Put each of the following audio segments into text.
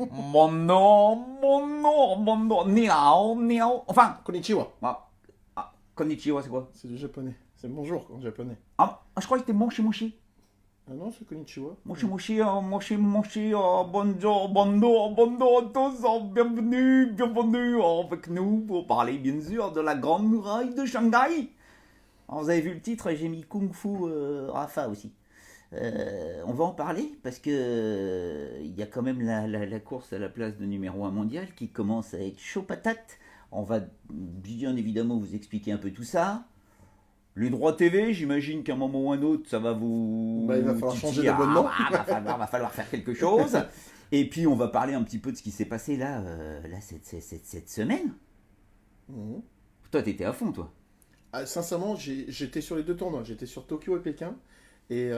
mon nom, ni hao, ni hao. Enfin, Konnichiwa. konnichiwa, c'est quoi? C'est du japonais. C'est bonjour en japonais. Ah, je crois que c'était moshi moshi. Ah non, c'est konnichiwa. Moshi moshi, moshi moshi, bonjour, bonjour, bonjour à tous, bienvenue, bienvenue avec nous pour parler bien sûr de la grande muraille de Shanghai. Alors, vous avez vu le titre, j'ai mis Kung Fu Rafa aussi. On va en parler parce que il y a quand même la course à la place de numéro un mondial qui commence à être chaud patate. On va bien évidemment vous expliquer un peu tout ça. Les droits TV, j'imagine qu'à un moment ou un autre, ça va vous Bah, il va falloir changer titiller. d'abonnement. Va falloir faire quelque chose. Et puis on va parler un petit peu de ce qui s'est passé là, cette semaine. Mhm. Toi, t'étais à fond, toi. Ah, sincèrement, j'étais sur les deux tournois. J'étais sur Tokyo et Pékin. Et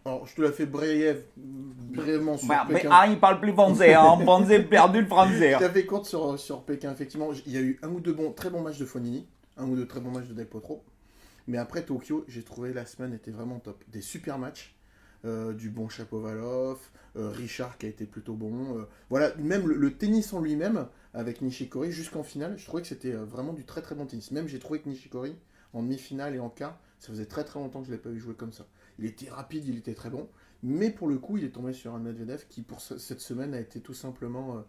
alors, je te la fais brièvement sur Pékin. Il parle plus français, hein. Français perdu le français. Je t'avais compte sur Pékin, effectivement. Il y a eu un ou deux très bons matchs de Fonini, un ou deux très bons matchs de Del Potro. Mais après Tokyo, j'ai trouvé la semaine était vraiment top. Des super matchs, du bon Shapovalov, Richard qui a été plutôt bon. Voilà, même le tennis en lui-même, avec Nishikori jusqu'en finale, je trouvais que c'était vraiment du très très bon tennis. Même j'ai trouvé que Nishikori, en demi-finale et en quart, ça faisait très très longtemps que je ne l'ai pas vu jouer comme ça. Il était rapide, il était très bon. Mais pour le coup, il est tombé sur un Medvedev qui, pour cette semaine, a été tout simplement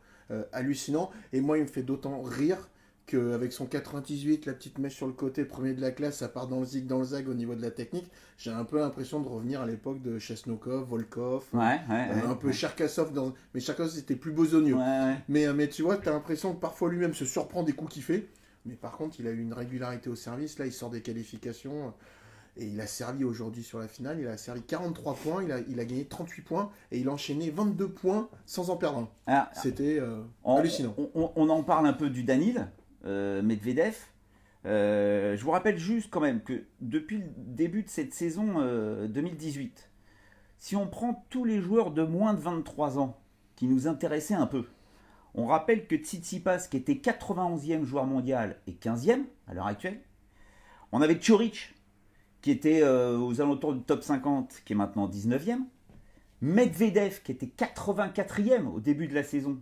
hallucinant. Et moi, il me fait d'autant rire qu'avec son 98, la petite mèche sur le côté, premier de la classe, ça part dans le zig, dans le zag au niveau de la technique. J'ai un peu l'impression de revenir à l'époque de Chesnokov, Volkov, un peu Cherkassov. Mais Cherkassov, c'était plus besogneux. Ouais. Mais tu vois, tu as l'impression que parfois lui-même se surprend des coups qu'il fait. Mais par contre, il a eu une régularité au service. Là, il sort des qualifications. Et il a servi aujourd'hui sur la finale. Il a servi 43 points. Il a gagné 38 points. Et il a enchaîné 22 points sans en perdre un. Ah, C'était on, hallucinant. on en parle un peu du Danil, Medvedev. Je vous rappelle juste quand même que depuis le début de cette saison 2018, si on prend tous les joueurs de moins de 23 ans qui nous intéressaient un peu, on rappelle que Tsitsipas, qui était 91e joueur mondial, est 15e à l'heure actuelle. On avait Coric, qui était aux alentours du top 50, qui est maintenant 19e. Medvedev, qui était 84e au début de la saison,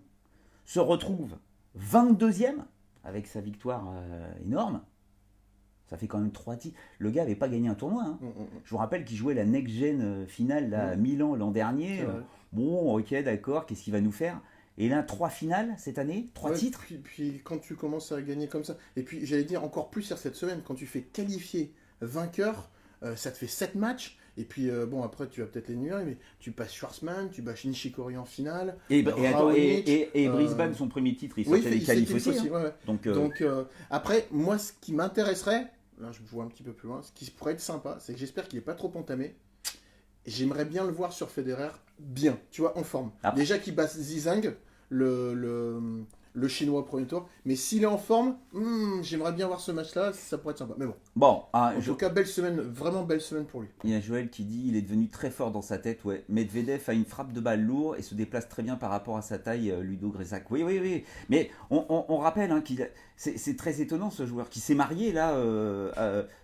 se retrouve 22e avec sa victoire énorme. Ça fait quand même 3 titres. Le gars n'avait pas gagné un tournoi. Hein. Je vous rappelle qu'il jouait la next-gen finale là, à Milan l'an dernier. Bon, ok, d'accord, qu'est-ce qu'il va nous faire? Et là, 3 finales cette année, 3 titres. Puis quand tu commences à gagner comme ça, et puis j'allais dire encore plus cette semaine, quand tu fais qualifier vainqueur, ça te fait 7 matchs. Et puis, bon, après, tu vas peut-être les nuire, mais tu passes Schwarzman, tu bats Nishikori en finale. Et Raonic, Brisbane, son premier titre, il oui, sortait des qualifs aussi. Hein. ouais. Donc après, moi, ce qui m'intéresserait, là, je vois un petit peu plus loin, ce qui pourrait être sympa, c'est que j'espère qu'il n'est pas trop entamé. J'aimerais bien le voir sur Federer, bien, tu vois, en forme. Après. Déjà qu'il bat Zizang, le chinois premier tour. Mais s'il est en forme, j'aimerais bien voir ce match-là, ça pourrait être sympa. Mais bon. Bon, En tout cas, belle semaine, vraiment belle semaine pour lui. il y a Joël qui dit il est devenu très fort dans sa tête. Ouais. Medvedev a une frappe de balle lourde et se déplace très bien par rapport à sa taille, Ludo Gresac. Oui. Mais on rappelle hein, c'est très étonnant ce joueur qui s'est marié là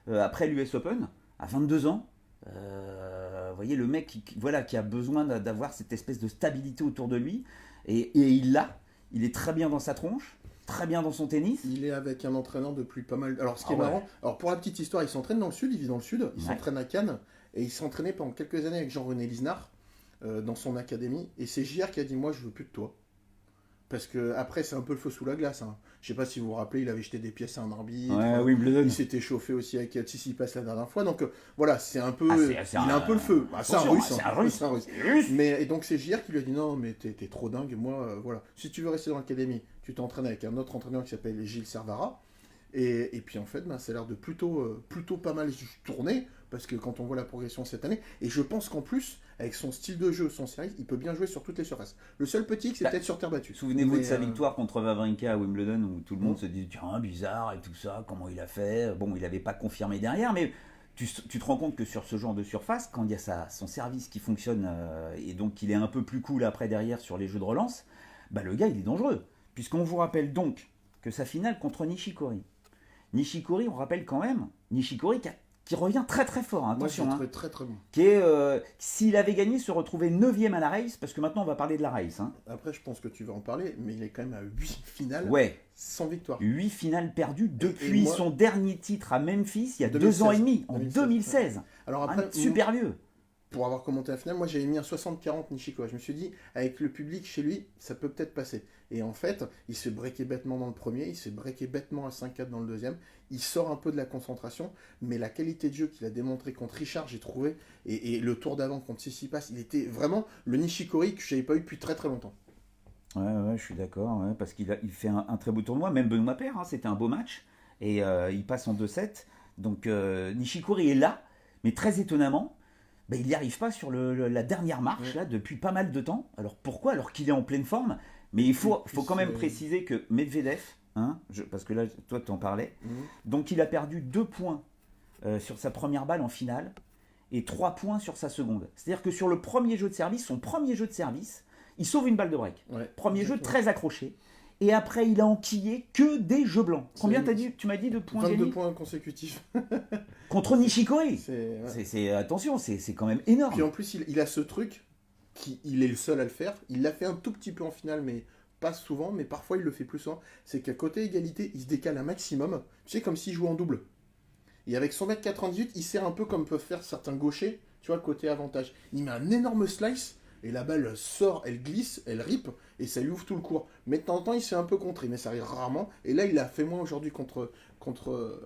après l'US Open à 22 ans. Vous voyez le mec qui a besoin d'avoir cette espèce de stabilité autour de lui et il l'a. Il est très bien dans sa tronche, très bien dans son tennis. Il est avec un entraîneur depuis pas mal. Alors, ce qui est marrant, alors pour la petite histoire, il s'entraîne dans le sud, il vit dans le sud, il s'entraîne à Cannes, et il s'entraînait pendant quelques années avec Jean-René Lisnard dans son académie. Et c'est JR qui a dit moi, je veux plus de toi. Parce que après, c'est un peu le feu sous la glace. Hein. Je sais pas si vous vous rappelez, il avait jeté des pièces à un arbitre. Wimbledon. Il s'était chauffé aussi avec Tsitsipas la dernière fois. Donc voilà, c'est un peu. il a un peu le feu. C'est un russe. C'est un russe. C'est un russe. Et donc c'est JR qui lui a dit non, mais t'es trop dingue. Moi, voilà. Si tu veux rester dans l'académie, tu t'entraînes avec un autre entraîneur qui s'appelle Gilles Servara. Et puis en fait, ça a l'air de plutôt pas mal tourner. Parce que quand on voit la progression cette année, et je pense qu'en plus, avec son style de jeu, son service, il peut bien jouer sur toutes les surfaces. Le seul petit, c'est peut-être sur terre battue. Souvenez-vous de sa victoire contre Wawrinka à Wimbledon où tout le monde se dit tiens, bizarre et tout ça, comment il a fait. Bon, il n'avait pas confirmé derrière, mais tu te rends compte que sur ce genre de surface, quand il y a son service qui fonctionne et donc qu'il est un peu plus cool après derrière sur les jeux de relance, bah, le gars il est dangereux. Puisqu'on vous rappelle donc que sa finale contre Nishikori. Nishikori, on rappelle quand même, Nishikori qui a qui revient très très fort, hein, Moi, je l'ai attention. trouvé très très bon. Qui est, s'il avait gagné, se retrouvait 9ème à la race, parce que maintenant on va parler de la race. Hein. Après, je pense que tu vas en parler, mais il est quand même à 8 finales Ouais, sans victoire. 8 finales perdues depuis moi- son dernier titre à Memphis, il y a 2 2016. ans et demi, en 2016, 2016. Alors Un après, super vieux. pour avoir commenté la finale, moi j'avais mis un 60-40 Nishikawa. Je me suis dit, avec le public chez lui, ça peut peut-être passer. Et en fait, il se fait breaker bêtement dans le premier, il se fait breaker bêtement à 5-4 dans le deuxième. Il sort un peu de la concentration, mais la qualité de jeu qu'il a démontré contre Richard, j'ai trouvé, et le tour d'avant contre Tsitsipas, il était vraiment le Nishikori que je n'avais pas eu depuis très très longtemps. Ouais, je suis d'accord, ouais, parce il fait un très beau tournoi, même Benoît Paire, hein, c'était un beau match, et il passe en 2-7. Donc Nishikori est là, mais très étonnamment, ben, il n'y arrive pas sur la dernière marche, là, depuis pas mal de temps. Alors pourquoi? Alors qu'il est en pleine forme, mais il faut quand même préciser que Medvedev, hein, parce que là, toi, tu en parlais, donc il a perdu 2 points sur sa première balle en finale, et 3 points sur sa seconde. C'est-à-dire que sur le premier jeu de service, son premier jeu de service, il sauve une balle de break. Ouais, Premier jeu très accroché. Et après, il a enquillé que des jeux blancs. Combien tu m'as dit de points 22 gagnés points consécutifs. contre Nishikori. Ouais. Attention, c'est quand même énorme. Puis en plus, il a ce truc, il est le seul à le faire. Il l'a fait un tout petit peu en finale, mais pas souvent, mais parfois il le fait plus souvent. C'est qu'à côté égalité, il se décale un maximum. Tu sais, comme s'il jouait en double. Et avec son mètre 98, il sert un peu comme peuvent faire certains gauchers, tu vois, côté avantage. Il met un énorme slice, et la balle sort, elle glisse, elle rip, et ça lui ouvre tout le court. Mais de temps en temps, il se fait un peu contrer, mais ça arrive rarement. Et là, il a fait moins aujourd'hui contre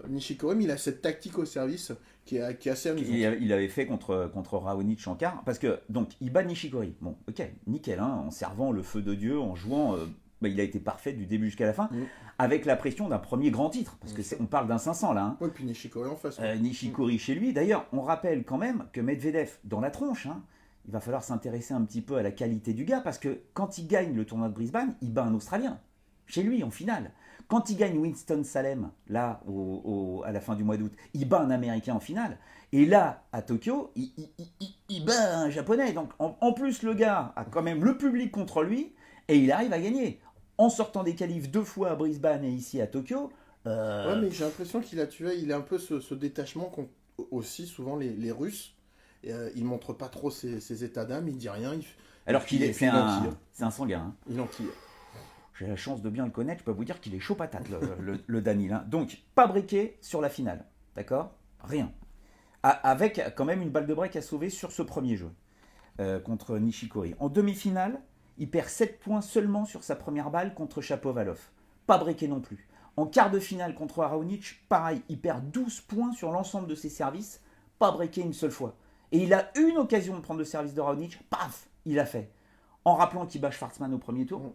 Nishikori, mais il a cette tactique au service qui est assez amusante. Il avait fait contre Raonic en quart. Parce que, donc, il bat Nishikori. Bon, ok, nickel, hein, en servant le feu de Dieu, en jouant. Il a été parfait du début jusqu'à la fin, avec la pression d'un premier grand titre. Parce qu'on parle d'un 500 là. Hein. Ouais, puis Nishikori en face. Nishikori chez lui. D'ailleurs, on rappelle quand même que Medvedev, dans la tronche, hein, il va falloir s'intéresser un petit peu à la qualité du gars, parce que quand il gagne le tournoi de Brisbane, il bat un Australien, chez lui, en finale. Quand il gagne Winston-Salem, là, à la fin du mois d'août, il bat un Américain en finale. Et là, à Tokyo, il bat un Japonais. Donc, en plus, le gars a quand même le public contre lui, et il arrive à gagner. En sortant des qualifs 2 fois à Brisbane et ici à Tokyo. Ouais, mais j'ai l'impression qu'il a un peu ce détachement qu'ont aussi souvent les Russes. Il montre pas trop ses états d'âme, il dit rien. Alors c'est un sanguin. Hein. Il enquille. J'ai la chance de bien le connaître, je peux vous dire qu'il est chaud patate, le Daniil. Hein. Donc, pas briqué sur la finale, d'accord? Rien. Avec quand même une balle de break à sauver sur ce premier jeu contre Nishikori. En demi-finale, il perd 7 points seulement sur sa première balle contre Shapovalov. Pas briqué non plus. En quart de finale contre Raonic, pareil, il perd 12 points sur l'ensemble de ses services, pas briqué une seule fois. Et il a une occasion de prendre le service de Raonic, paf, il a fait. En rappelant qu'il bat Schwartzmann au premier tour,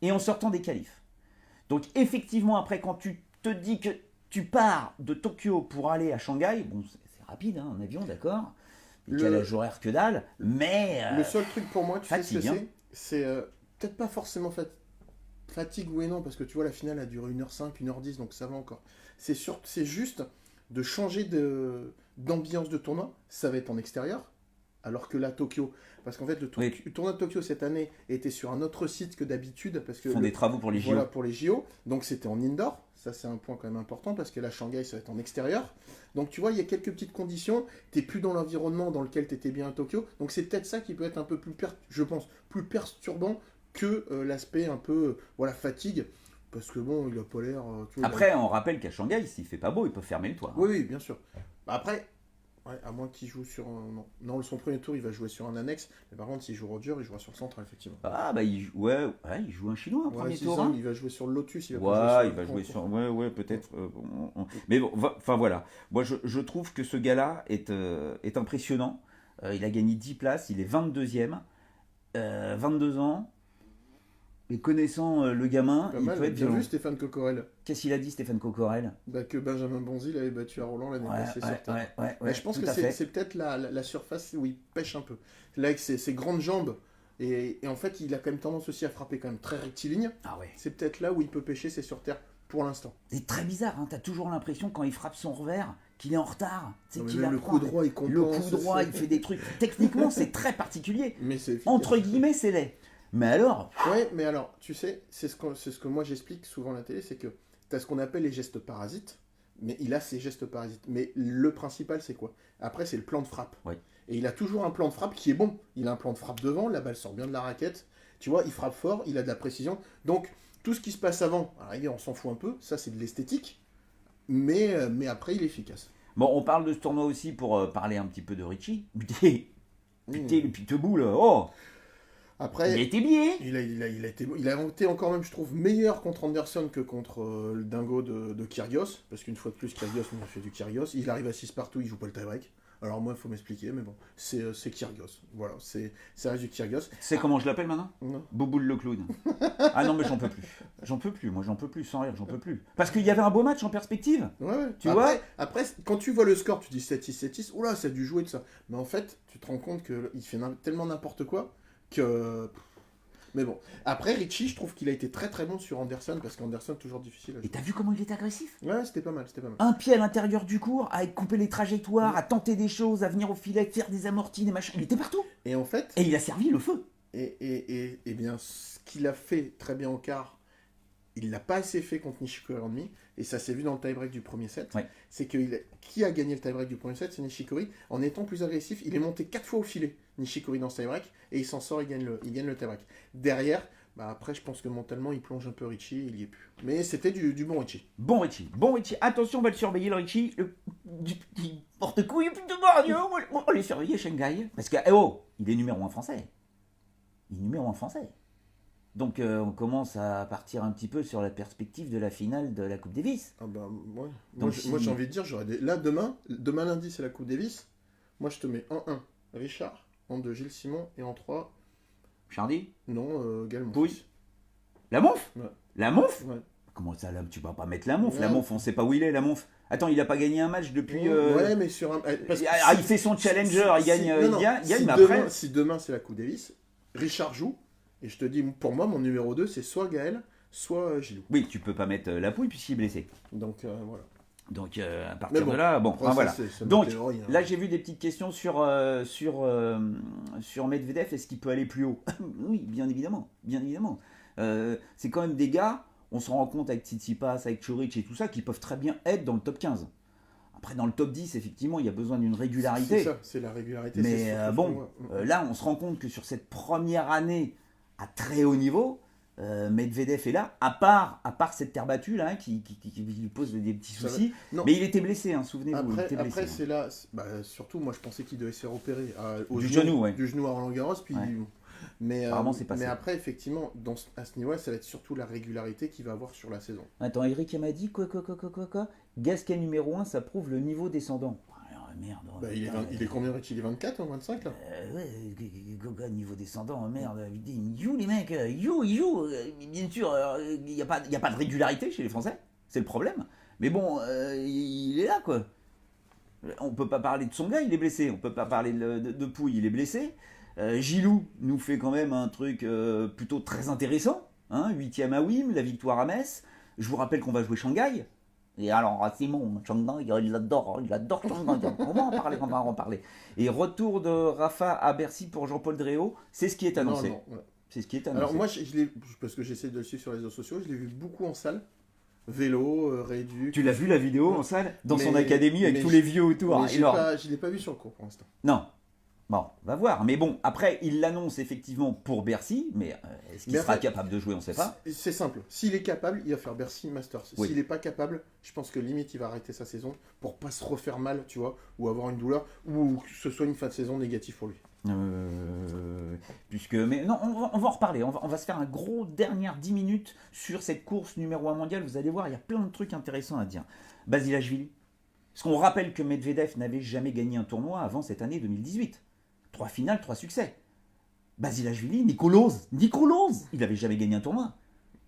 et en sortant des qualifs. Donc effectivement, après, quand tu te dis que tu pars de Tokyo pour aller à Shanghai, bon, c'est rapide, hein, en avion, d'accord, décalage horaire que dalle, mais... le seul truc pour moi, tu fatigue, sais ce que c'est peut-être pas forcément fatigue, oui et non, parce que tu vois, la finale a duré 1h05, 1h10, donc ça va encore. C'est juste de changer d'ambiance de tournoi, ça va être en extérieur, alors que là, Tokyo, parce qu'en fait, le tournoi de Tokyo cette année était sur un autre site que d'habitude, parce que ils font des travaux pour les JO. Voilà, pour les JO, donc c'était en indoor, ça c'est un point quand même important, parce que là, Shanghai, ça va être en extérieur, donc tu vois, il y a quelques petites conditions, t'es plus dans l'environnement dans lequel t'étais bien à Tokyo, donc c'est peut-être ça qui peut être un peu plus, je pense, plus perturbant que l'aspect un peu, fatigue. Parce que bon, il a pas l'air. Après, on rappelle qu'à Shanghai, s'il fait pas beau, il peut fermer le toit. Hein. Oui, bien sûr. Après, à moins qu'il joue sur un. Non, son premier tour, il va jouer sur un annexe. Mais par contre, s'il joue Roger, il jouera sur le central, effectivement. Ah, bah, il joue un chinois en premier tour. Hein. Il va jouer sur le Lotus. Il va jouer sur. Ouais, peut-être. Mais bon, enfin voilà. Moi, je trouve que ce gars-là est impressionnant. Il a gagné 10 places, il est 22e. 22 ans. Et connaissant le gamin, il peut être bien vu Stéphane Cocorel. Qu'est-ce qu'il a dit, Stéphane Cocorel? Que Benjamin Bonzi l'avait battu à Roland l'année passée sur terre. Ouais, je pense que c'est peut-être la surface où il pêche un peu. Là, avec ses grandes jambes, et en fait, il a quand même tendance aussi à frapper quand même très rectiligne. Ah ouais. C'est peut-être là où il peut pêcher, c'est sur terre, pour l'instant. C'est très bizarre, hein. T'as toujours l'impression, quand il frappe son revers, qu'il est en retard. C'est qu'il le coup droit, il compense. Le coup droit, il fait des trucs. Techniquement, c'est très particulier. Mais c'est entre guillemets, c'est laid. Mais alors... Ouais, mais alors, tu sais, c'est ce que moi j'explique souvent à la télé, c'est que tu as ce qu'on appelle les gestes parasites. Mais il a ses gestes parasites. Mais le principal, c'est quoi? Après, c'est le plan de frappe. Ouais. Et il a toujours un plan de frappe qui est bon. Il a un plan de frappe devant, la balle sort bien de la raquette. Tu vois, il frappe fort, il a de la précision. Donc, tout ce qui se passe avant, à la rigueur, on s'en fout un peu. Ça, c'est de l'esthétique. Mais après, il est efficace. Bon, on parle de ce tournoi aussi pour parler un petit peu de Richie. Putain, Mmh. le pitbull, là. Oh, il Après, était bien. il a été encore même, je trouve, meilleur contre Anderson que contre le dingo de Kyrgios. Parce qu'une fois de plus, Kyrgios, on a fait du Kyrgios. Il arrive à 6 partout, il joue pas le tie-break. Alors moi, il faut m'expliquer, mais bon, c'est Kyrgios. Voilà, ça reste du Kyrgios. Tu sais comment je l'appelle maintenant? Non. Bouboule le clown. Ah non, mais j'en peux plus. J'en peux plus, moi j'en peux plus, sans rire, j'en peux plus. Parce qu'il y avait un beau match en perspective. Ouais. Tu vois? Après, quand tu vois le score, tu dis 7-6, 7-6, oula, ça a dû jouer de ça. Mais en fait, tu te rends compte qu'il fait tellement n'importe quoi que... Mais bon. Après, Richie, je trouve qu'il a été très très bon sur Anderson, parce qu'Anderson, toujours difficile à Et jouer. t'as vu comment il est agressif? Ouais, c'était pas mal, c'était pas mal. Un pied à l'intérieur du court, à couper les trajectoires, à tenter des choses, à venir au filet, faire des amortis, des machins. Il était partout. Et en fait, Et il a servi le feu. et bien, ce qu'il a fait très bien en quart, il l'a pas assez fait contre Nishikori en demi, et ça s'est vu dans le tie-break du premier set. Ouais. C'est que qui a gagné le tie-break du premier set, c'est Nishikori. En étant plus agressif, il est monté 4 fois au filet, Nishikori dans ce tie-break, et il s'en sort, il gagne le tie-break. Derrière, bah après, je pense que mentalement, il plonge un peu Richie, il y est plus. Mais c'était du bon Richie. Bon Richie, attention, on va le surveiller le Richie. Du petit porte-couille, putain de merde, on va le surveiller Shanghai. Parce que, eh oh, il est numéro 1 français. Il est numéro 1 français. Donc on commence à partir un petit peu sur la perspective de la finale de la Coupe Davis. Ah bah, ouais. Donc, Moi, j'ai envie de dire, là, demain lundi, c'est la Coupe Davis. Moi, je te mets en 1 Richard, en 2 Gilles Simon, et en 3, Chardy, non, Galmont. Pouille. La Monf. Ouais. La Monf. Ouais. Comment ça, là, tu vas pas mettre la Monf? Ouais. La Monf, on sait pas où il est, la Monf. Attends, il a pas gagné un match depuis... Ouais, mais sur un. Parce que il fait son challenger, il gagne, non, il gagne, si mais demain, après... si demain c'est la Coupe Davis, Richard joue, et je te dis, pour moi, mon numéro 2, c'est soit Gaël, soit Gilou. Oui, tu peux pas mettre la Pouille puisqu'il est blessé. Donc, voilà. Donc à partir Mais bon, de là, bon, après, enfin, ça, voilà. c'est ma Donc théorie, hein. là, j'ai vu des petites questions sur Medvedev. Est-ce qu'il peut aller plus haut? Oui, bien évidemment, bien évidemment. C'est quand même des gars. On se rend compte avec Tsitsipas, avec Chorich et tout ça, qui peuvent très bien être dans le top 15. Après, dans le top 10, effectivement, il y a besoin d'une régularité. C'est ça, c'est la régularité. Mais c'est surtout bon, ce qu'on voit. là, on se rend compte que sur cette première année à très haut niveau, Medvedev est là, à part cette terre battue là, qui lui pose des petits Ça soucis. Non. Mais il était blessé, hein, souvenez-vous. Il était blessé, Après hein. c'est là, surtout moi je pensais qu'il devait se faire opérer Du genou, ouais. du genou à Roland Garros, puis Ouais. mais Apparemment, c'est passé. mais après effectivement à ce niveau-là, ça va être surtout la régularité qu'il va avoir sur la saison. Attends, Eric m'a dit quoi. Gasquet numéro 1, ça prouve le niveau descendant. Ah, merde. Bah, il est combien Richie? Il est 24 ou 25 là? Ouais, niveau descendant, merde. Ils jouent les mecs, ils jouent. Bien sûr, il n'y a pas de régularité chez les Français, c'est le problème. Mais bon, il est là quoi. On peut pas parler de son gars, il est blessé. On peut pas parler de Pouille, il est blessé. Gilou nous fait quand même un truc plutôt très intéressant. Hein, 8e à Wim, la victoire à Metz. Je vous rappelle qu'on va jouer Shanghai. Et alors, Simon, Shanghai, il adore Shanghai. On va en parler. Et retour de Rafa à Bercy pour Jean-Paul Dréau, c'est ce qui est annoncé. Non, ouais. C'est ce qui est annoncé. Alors moi parce que j'essaie de le suivre sur les réseaux sociaux, je l'ai vu beaucoup en salle, vélo, réduc. Tu l'as vu la vidéo en salle dans son Mais- académie avec mais tous les vieux autour. Mais je l'ai pas vu sur le cours pour l'instant. Non. Bon, va voir. Mais bon, après, il l'annonce effectivement pour Bercy, mais est-ce qu'il Mais sera après, capable de jouer, on ne sait pas. C'est simple. S'il est capable, il va faire Bercy Masters. Oui. S'il n'est pas capable, je pense que limite il va arrêter sa saison pour pas se refaire mal, tu vois, ou avoir une douleur, ou que ce soit une fin de saison négative pour lui. Mais non, on va en reparler. On va se faire un gros dernière 10 minutes sur cette course numéro 1 mondiale. Vous allez voir, il y a plein de trucs intéressants à dire. Basilashvili. Parce qu'on rappelle que Medvedev n'avait jamais gagné un tournoi avant cette année 2018. 3 finales, 3 succès. Basilashvili, Nicolas, il n'avait jamais gagné un tournoi.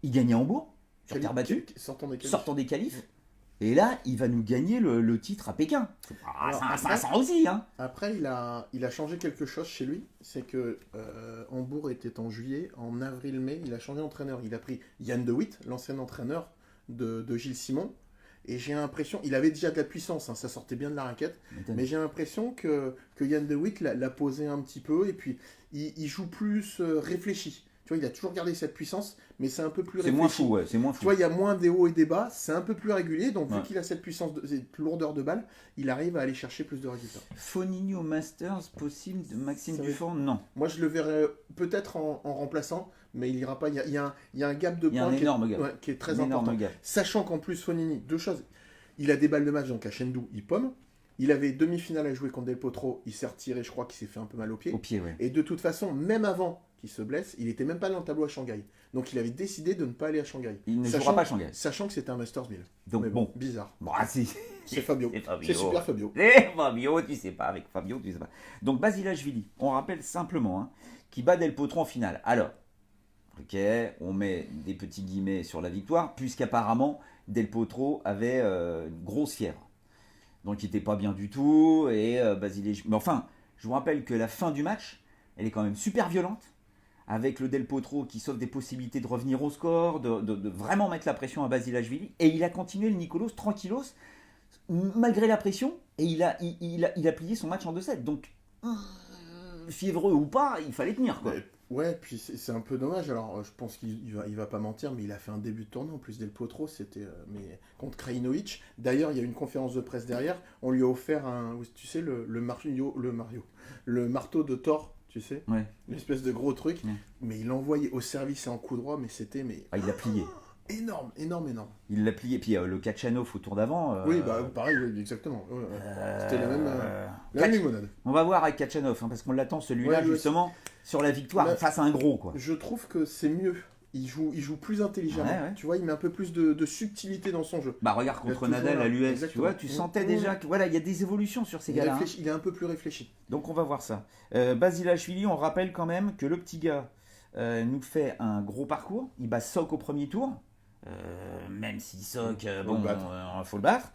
Il gagnait en Hambourg, sur terre battue, sortant des qualifs. Et là, il va nous gagner le titre à Pékin. C'est ça aussi, hein. Après, il a changé quelque chose chez lui. C'est que Hambourg était en juillet, en avril-mai, il a changé d'entraîneur. Il a pris Yann De Witt, l'ancien entraîneur de Gilles Simon. Et j'ai l'impression, il avait déjà de la puissance, hein, ça sortait bien de la raquette, mais j'ai l'impression que Yann De Witt l'a posé un petit peu, et puis il joue plus réfléchi. Tu Tu vois, il a toujours gardé cette puissance, mais c'est un peu plus C'est réfléchi. moins fou, ouais, c'est moins Tu fou. vois, il y a moins des hauts et des bas, c'est un peu plus régulier, donc vu Ouais. qu'il a cette puissance, cette lourdeur de balle, il arrive à aller chercher plus de résultats. Fonini au Masters, possible de Maxime Ça va Dufort? Non. Moi, je le verrais peut-être en remplaçant, mais il ira pas. Il y a un gap de Il y a points un énorme gap. ouais, qui est très Un énorme important. gap. Sachant qu'en plus, Fonini, deux choses. Il a des balles de match, donc à Chengdu, il pomme. Il avait demi-finale à jouer contre Del Potro, il s'est retiré, je crois qu'il s'est fait un peu mal au pied. Au pied, ouais. Et de toute façon, même avant qu'il se blesse, il était même pas dans le tableau à Shanghai. Donc il avait décidé de ne pas aller à Shanghai. Il ne jouera pas à Shanghai. Sachant que c'était un Masters 1000. Donc Mais bon. bizarre. Bon, ah, si. C'est Fabio. C'est Fabio. C'est super Fabio. Fabio, tu sais pas, avec Fabio, tu sais pas. Donc Basilashvili, on rappelle simplement, hein, qui bat Del Potro en finale. Alors, ok, on met des petits guillemets sur la victoire, puisqu'apparemment Del Potro avait une grosse fièvre. Donc il n'était pas bien du tout, et Basilashvili... Mais enfin, je vous rappelle que la fin du match, elle est quand même super violente, avec le Del Potro qui s'offre des possibilités de revenir au score, de vraiment mettre la pression à Basilashvili, et il a continué le Nicolas tranquillos, malgré la pression, et il a plié son match en 2-7. Donc, fiévreux ou pas, il fallait tenir, quoi. Ouais, puis c'est un peu dommage. Alors, je pense qu'il va pas mentir, mais il a fait un début de tournoi en plus Del Potro, c'était mais contre Krajinovic. D'ailleurs, il y a eu une conférence de presse derrière. On lui a offert tu sais, le marteau de Thor, tu sais, Ouais. l'espèce de gros truc. Ouais. Mais il l'a envoyé au service et en coup droit, mais c'était Ah, il l'a plié. énorme, énorme, énorme. Il l'a plié. Puis le Kachanov au tour d'avant. Oui, bah pareil, oui, exactement. Ouais, ouais. C'était la même limonade. On va voir avec Kachanov, hein, parce qu'on l'attend celui-là Ouais, justement sur la victoire Mais- face à un gros, quoi. Je trouve que c'est mieux. Il joue plus intelligemment. Ouais, ouais. Tu vois, il met un peu plus de subtilité dans son jeu. Bah regarde Il a contre toujours Nadal à un- l'US, tu exactement. vois, tu sentais déjà que voilà, il y a des évolutions sur ces Il, gars-là. Hein. il est un peu plus réfléchi. Donc on va voir ça. Basilashvili, on rappelle quand même que le petit gars nous fait un gros parcours. Il bat Sok au premier tour. Même si Sok, Faut le battre. faut le battre.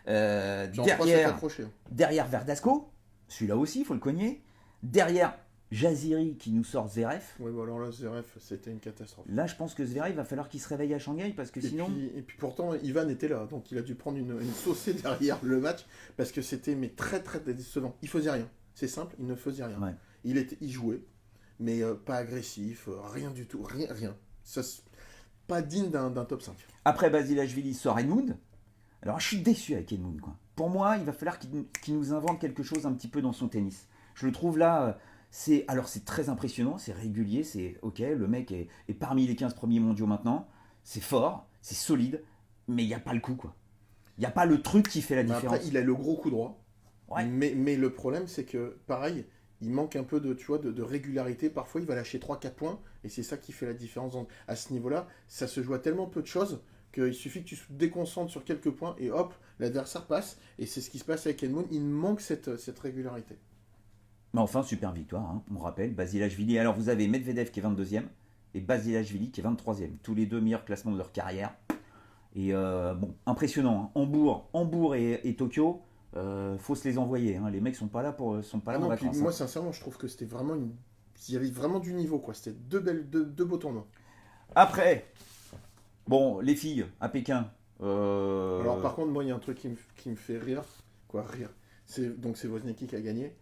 Genre, je crois que c'est Derrière, accroché. derrière Verdasco, celui-là aussi, il faut le cogner. Derrière Jaziri qui nous sort Zverev. Oui, bon, alors là, Zverev, c'était une catastrophe. Là, je pense que Zverev va falloir qu'il se réveille à Shanghai parce que sinon. Et puis pourtant, Ivan était là, donc il a dû prendre une saucée derrière le match parce que c'était mais très très décevant. Il faisait rien. C'est simple, il ne faisait rien. Ouais. Il jouait, mais pas agressif, rien du tout, rien. Ça, pas digne d'un top 5. Après Basilashvili sort Edmund. Alors je suis déçu avec Edmund, quoi. Pour moi, il va falloir qu'il nous invente quelque chose un petit peu dans son tennis. Je le trouve là, c'est très impressionnant, c'est régulier, c'est ok, le mec est parmi les 15 premiers mondiaux maintenant, c'est fort, c'est solide, mais il n'y a pas le coup, quoi. Il n'y a pas le truc qui fait la différence. Après, il a le gros coup droit. Ouais. Mais le problème, c'est que, pareil, il manque un peu de régularité. Parfois, il va lâcher 3-4 points, et c'est ça qui fait la différence. Donc, à ce niveau-là, ça se joue à tellement peu de choses qu'il suffit que tu te déconcentres sur quelques points, et hop, l'adversaire passe. Et c'est ce qui se passe avec Edmund. Il manque cette régularité. Mais enfin, super victoire, hein. On rappelle, Basilashvili. Alors vous avez Medvedev qui est 22e, et Basilashvili qui est 23e. Tous les deux meilleurs classements de leur carrière. Et bon, impressionnant. Hein. Hambourg et Tokyo, faut se les envoyer. Hein. Les mecs sont pas là en Non, vacances. puis moi, sincèrement, je trouve que c'était vraiment il y avait vraiment du niveau, quoi. C'était deux beaux tournois. Après, bon, les filles à Pékin. Alors, par contre, moi, il y a un truc qui me fait rire. Quoi, rire. C'est Wozniacki qui a gagné.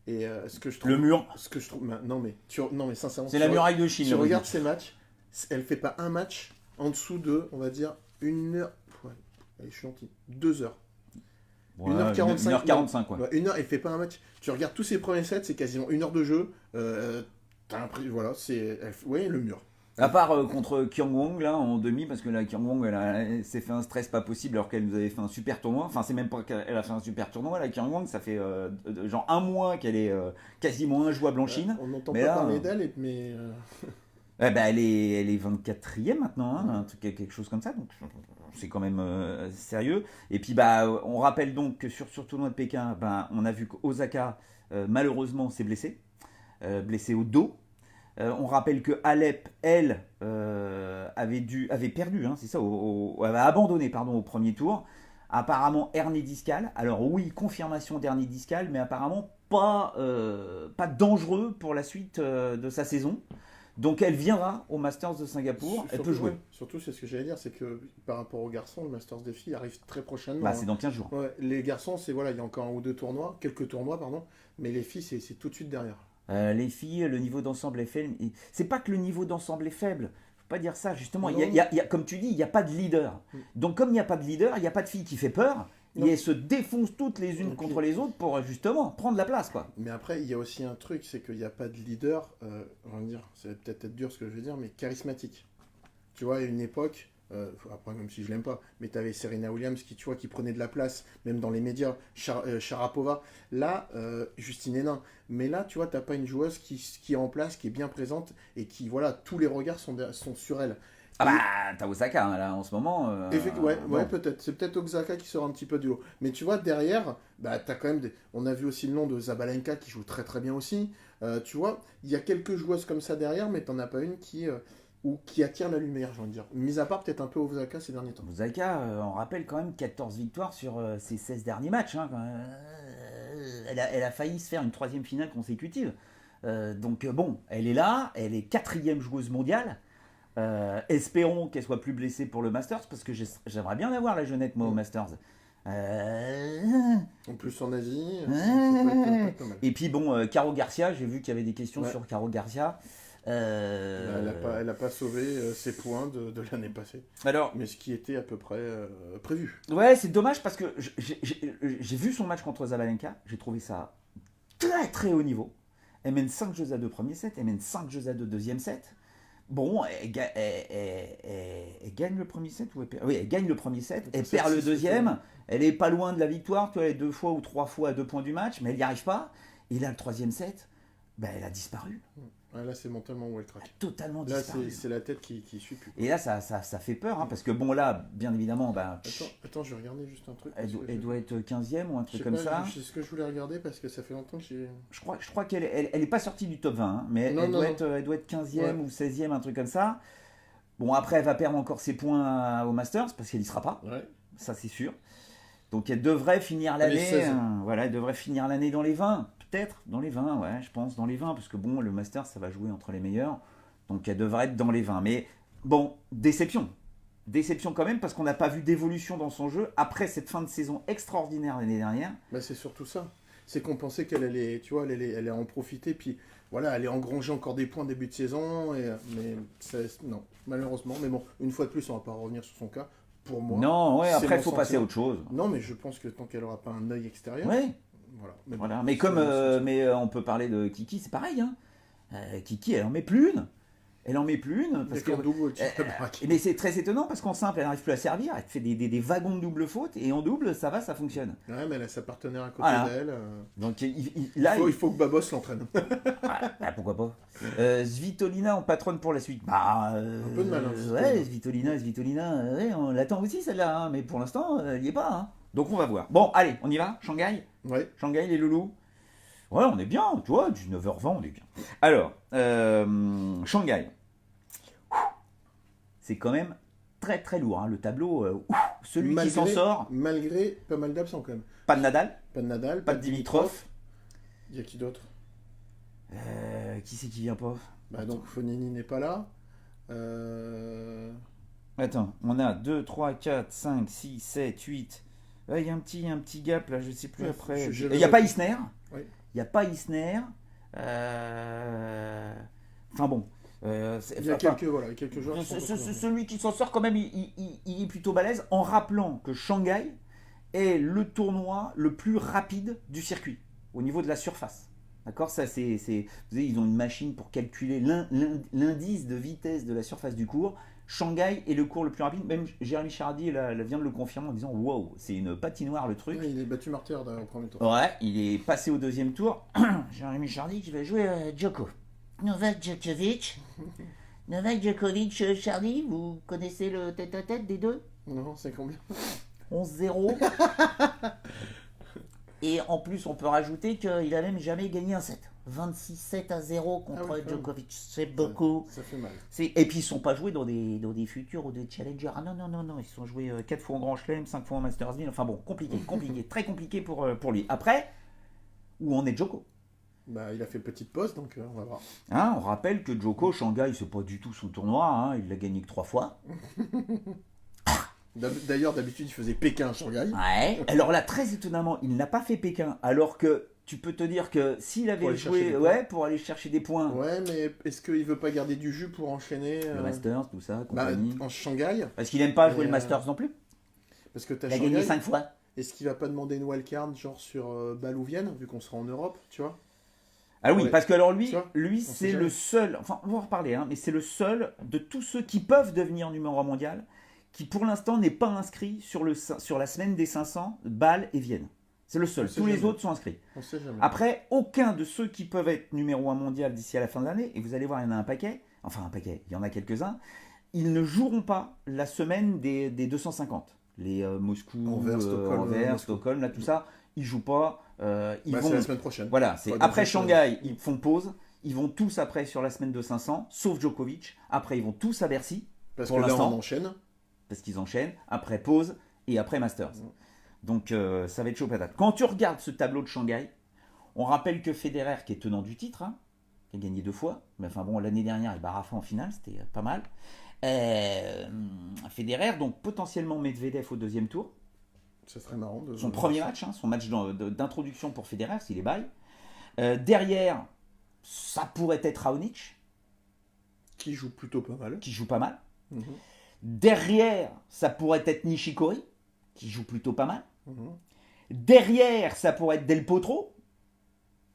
Et ce que je trouve. Le mur. Ce que je trouve. Non, mais sincèrement. C'est la muraille de Chine. Tu le regardes Wozniacki. ces matchs, elle fait pas un match en dessous de, on va dire, 1 heure. Ouais, allez, je suis gentil. 2 heures. Ouais, 1h45. 1h45, quoi. Ouais, 1 heure, elle fait pas un match. Tu regardes tous ses premiers sets, c'est quasiment 1 heure de jeu. T'as l'impression. Voilà, ouais, le mur. À part contre Kyung Wong là en demi, parce que là Kyung Wong elle s'est fait un stress pas possible alors qu'elle nous avait fait un super tournoi. Enfin c'est même pas qu'elle a fait un super tournoi, la Kyung Wong ça fait genre un mois qu'elle est quasiment injouable en Chine. On n'entend Mais pas là, parler d'elle, mais. Eh ben, elle est 24e maintenant, hein, un truc, quelque chose comme ça, donc c'est quand même sérieux. Et puis bah on rappelle donc que sur tournoi de Pékin, bah, on a vu qu'Osaka malheureusement s'est blessée, blessée au dos. On rappelle que Alep, elle, avait perdu, hein, c'est ça, avait abandonné pardon, au premier tour. Apparemment hernie discale. Alors oui, confirmation d'hernie discale, mais apparemment pas dangereux pour la suite de sa saison. Donc elle viendra au Masters de Singapour, elle peut jouer. Ouais, surtout, c'est ce que j'allais dire, c'est que par rapport aux garçons, le Masters des filles arrive très prochainement. Bah, c'est dans 15 jours. Ouais, les garçons, c'est voilà, il y a encore un ou deux tournois, quelques tournois, pardon, mais les filles, c'est tout de suite derrière. Les filles, le niveau d'ensemble est faible. C'est pas que le niveau d'ensemble est faible. Faut pas dire ça, justement. Non. Comme tu dis, il n'y a pas de leader. Donc, comme il n'y a pas de leader, il n'y a pas de fille qui fait peur. Non. Et elles se défoncent toutes les unes contre les autres pour justement prendre la place, quoi. Mais après, il y a aussi un truc, c'est qu'il n'y a pas de leader, on va dire, ça va peut-être être dur ce que je veux dire, mais charismatique. Tu vois, à une époque, après même si je l'aime pas, mais tu avais Serena Williams qui, tu vois, qui prenait de la place, même dans les médias, Sharapova, là, Justine Hénin. Mais là, tu vois, t'as pas une joueuse qui est en place, qui est bien présente, et qui, voilà, tous les regards sont sur elle. Ah bah, t'as Osaka, hein, là, en ce moment. Ouais, peut-être. C'est peut-être Osaka qui sort un petit peu du lot. Mais tu vois, derrière, bah, t'as quand même on a vu aussi le nom de Zabalenka qui joue très très bien aussi. Tu vois, il y a quelques joueuses comme ça derrière, mais t'en as pas une qui attire la lumière, j'ai envie de dire. Mis à part peut-être un peu Osaka ces derniers temps. Osaka, on rappelle quand même 14 victoires sur ses 16 derniers matchs. Hein, quand même. Elle a failli se faire une 3e finale consécutive. Donc bon, elle est là, elle est 4e joueuse mondiale. Espérons qu'elle soit plus blessée pour le Masters, parce que j'aimerais bien avoir la jeunette, moi, au Masters. En plus en Asie, ça peut être pas mal. Et puis bon, Caro Garcia, j'ai vu qu'il y avait des questions Ouais. sur Caro Garcia. Elle a pas sauvé ses points de l'année passée. Alors, Mais ce qui était à peu près prévu. ouais, c'est dommage parce que j'ai vu son match contre Zabalenka, j'ai trouvé ça très très haut niveau. Elle mène 5 jeux à 2 premier set, elle mène 5 jeux à 2 deuxième set. Bon, elle gagne le premier set ou elle perd. Oui, elle gagne le premier set, elle perd le deuxième, elle est pas loin de la victoire, tu vois, elle est 2 fois ou 3 fois à 2 points du match, mais elle n'y arrive pas. Et là, le troisième set, ben, elle a disparu. Ah, là, c'est mentalement où elle craque. Totalement Là, disparu. c'est la tête qui suit plus. Et là, ça fait peur, hein, parce que bon, là, bien évidemment, ben, Attends, je vais regarder juste un truc. elle doit être 15e ou un Je sais truc comme pas, ça. c'est ce que je voulais regarder parce que ça fait longtemps que j'ai. Je crois qu'elle elle est pas sortie du top 20, hein, mais Non, elle, non, elle doit être 15e Ouais. ou 16e, un truc comme ça. Bon, après, elle va perdre encore ses points au Masters, parce qu'elle n'y sera pas, Ouais. ça c'est sûr. Donc elle devrait finir Elle est l'année, 16. voilà, elle devrait finir l'année dans les 20, peut-être, dans les 20, ouais, je pense, dans les 20, parce que bon, le Masters, ça va jouer entre les meilleurs, donc elle devrait être dans les 20. Mais bon, déception. Déception quand même, parce qu'on n'a pas vu d'évolution dans son jeu après cette fin de saison extraordinaire l'année dernière. Bah, c'est surtout ça. C'est qu'on pensait qu'elle allait, tu vois, elle allait en profiter, puis voilà, elle allait engranger encore des points début de saison, mais non, malheureusement. Mais bon, une fois de plus, on va pas revenir sur son cas. Pour moi, Non, ouais, c'est après, il mon faut passer à sentiment. autre chose. Non, mais je pense que tant qu'elle aura pas un œil extérieur, Ouais, voilà. Mais bon, voilà. Mais c'est comme, mon sentiment. on peut parler de Kiki, c'est pareil, hein. Kiki, elle en met plus une. Elle en met plus une. Parce que, D'accord, double au-dessus de la braque. mais c'est très étonnant parce qu'en simple, elle n'arrive plus à servir. Elle te fait des wagons de double faute et en double, ça va, ça fonctionne. Ouais, mais elle a sa partenaire à côté Voilà. d'elle. Donc là, Il faut que Babos l'entraîne. pourquoi pas. Svitolina en patronne pour la suite. Bah, Un peu de mal, hein, ouais, Svitolina, ouais, on l'attend aussi celle-là, hein, mais pour l'instant, elle n'y est pas. Hein. Donc on va voir. Bon, allez, on y va. Shanghai, Ouais. Shanghai les loulous. Ouais, on est bien, tu vois, 19h20, on est bien. Alors, Shanghai. C'est quand même très très lourd, hein, le tableau. Celui qui s'en sort, Malgré pas mal d'absents quand même. pas de Nadal, Pas de Nadal, pas de Dimitrov. Il y a qui d'autre? Qui c'est qui vient pas? Bah donc Fonini n'est pas là. Attends, on a 2, 3, 4, 5, 6, 7, 8. Il y a un petit gap là, je sais plus Ouais, après. je Il n'y a pas Isner. Oui. Il n'y a pas Isner. Enfin bon. Il y a quelques joueurs qui sont Celui qui s'en sort quand même, il est plutôt balèze en rappelant que Shanghai est le tournoi le plus rapide du circuit au niveau de la surface. D'accord, ça c'est, vous savez, ils ont une machine pour calculer l'indice de vitesse de la surface du cours. Shanghai est le cours le plus rapide. Même Jérémy Chardy vient de le confirmer en disant wow, c'est une patinoire le truc. Ouais, il est battu Martyr au premier tour. Ouais, il est passé au deuxième tour. Jérémy Chardy qui va jouer Djoko. Novak Djokovic. Novak Djokovic, Chardy, vous connaissez le tête-à-tête des deux? Non, c'est combien? 11-0. Et en plus, on peut rajouter qu'il a même jamais gagné un set. 26-7-0 contre Ah oui, quand même. Djokovic. C'est beaucoup. Ça fait mal. Et puis ils ne sont pas joués dans des futurs ou des challengers. Ah non. Ils sont joués 4 fois en Grand Chelem, 5 fois en Masters 1000. Enfin bon, compliqué. Très compliqué pour lui. Après, où en est Djoko? Bah, il a fait petite pause, donc on va voir. Hein, on rappelle que Djoko, Shanghai, c'est pas du tout son tournoi. Hein, il l'a gagné que 3 fois. D'ailleurs, d'habitude, il faisait Pékin à Shanghai. Ouais. Alors là, très étonnamment, il n'a pas fait Pékin, alors que tu peux te dire que s'il avait aller chercher joué des points. pour aller chercher des points, Ouais, mais est-ce qu'il veut pas garder du jus pour enchaîner le Masters, tout ça, bah, compagnie. en Shanghai? Parce qu'il aime pas jouer Mais, le Masters non plus. Parce que t'as Il a gagné Shanghai. 5 fois. Est-ce qu'il va pas demander une wildcard genre sur Bâle ou Vienne, vu qu'on sera en Europe, tu vois? Ah oui, Ouais. parce que alors Tu vois, lui on sait c'est jamais. le seul, enfin on va en reparler, hein, mais c'est le seul de tous ceux qui peuvent devenir numéro 1 mondial, qui pour l'instant n'est pas inscrit sur la semaine des 500, Bâle et Vienne. C'est le seul, On sait tous les jamais. autres sont inscrits. On sait jamais. Après, aucun de ceux qui peuvent être numéro 1 mondial d'ici à la fin de l'année, et vous allez voir, il y en a un paquet, il y en a quelques-uns, ils ne joueront pas la semaine des 250. Les Moscou, Anvers, Stockholm, Anvers, Moscou. Stockholm, là tout ça, ils jouent pas. Ils Bah, vont. c'est la semaine prochaine. Voilà, c'est Enfin, après dans une Shanghai, ils font pause. Ils vont tous après sur la semaine de 500, sauf Djokovic. Après, ils vont tous à Bercy, Parce pour que là, l'instant. on enchaîne. parce qu'ils enchaînent. Après pause et après Masters. Mm. Donc ça va être chaud patate. Quand tu regardes ce tableau de Shanghai, on rappelle que Federer, qui est tenant du titre, hein, qui a gagné 2 fois, mais enfin bon, l'année dernière, il bat Rafa en finale, c'était pas mal. Federer, donc potentiellement Medvedev au deuxième tour. Ça serait marrant. Son premier match, hein, son match d'introduction pour Federer, s'il est bail. Derrière, ça pourrait être Raonic, Qui joue plutôt pas mal. qui joue pas mal. Mhm. Derrière, ça pourrait être Nishikori, qui joue plutôt pas mal. Mhm. Derrière, ça pourrait être Del Potro,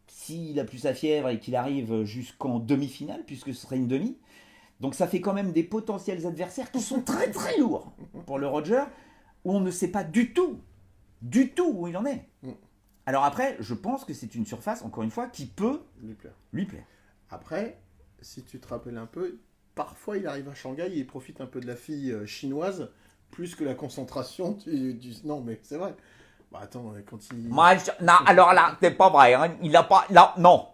s'il a plus sa fièvre et qu'il arrive jusqu'en demi-finale, puisque ce serait une demi. Donc ça fait quand même des potentiels adversaires qui sont très très lourds pour le Roger, où on ne sait pas du tout où il en est. Mm. Alors après, je pense que c'est une surface, encore une fois, qui peut Lui plaît. lui plaire. Après, si tu te rappelles un peu, parfois il arrive à Shanghai et il profite un peu de la fille chinoise, plus que la concentration du... Non, mais c'est vrai. Bah attends, quand il... Non, alors là, c'est pas vrai. Hein. Il a pas. Là, non.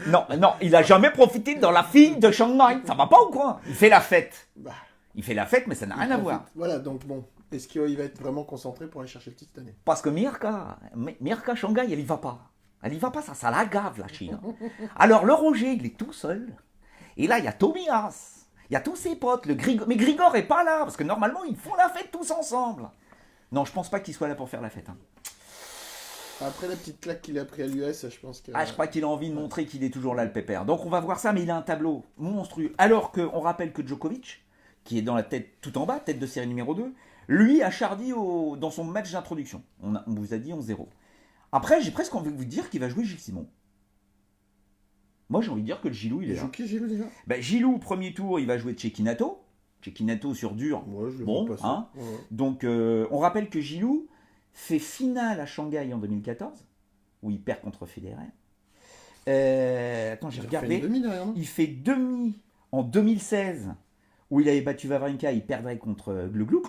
Non, il a jamais profité dans la fille de Shanghai. Ça va pas ou quoi? Il fait la fête. Bah, Il fait la fête, mais ça n'a il rien à profite. voir. Voilà, donc bon, est-ce qu'il va être vraiment concentré pour aller chercher le titre cette année? Parce que Mirka Shanghai, elle y va pas. Elle y va pas, ça la gave, la Chine. Alors le Roger, il est tout seul. Et là, il y a Tomias. Il y a tous ses potes. Mais Grigor est pas là, parce que normalement, ils font la fête tous ensemble. Non, je pense pas qu'il soit là pour faire la fête. Hein. Après la petite claque qu'il a pris à l'US, je pense que... Ah, je crois qu'il a envie de montrer qu'il est toujours là, le pépère. Donc on va voir ça, mais il a un tableau monstrueux. Alors qu'on rappelle que Djokovic, qui est dans la tête tout en bas, tête de série numéro 2, lui a chardi dans son match d'introduction. On vous a dit 11-0. Après, j'ai presque envie de vous dire qu'il va jouer Gilles Simon. Moi, j'ai envie de dire que le Gilou, il est Il là. joue qui, Gilles, déjà? Ben, Gilou, premier tour, il va jouer Cecchinato. Cecchinato sur dur. Ouais, je le Bon, vois pas ça. hein. Ouais. Donc, on rappelle que Gilou fait finale à Shanghai en 2014, où il perd contre Federer. Attends, j'ai Il a fait regardé. une demi derrière, non? Il fait demi en 2016, où il avait battu Wawrinka, il perdrait contre Gluglou,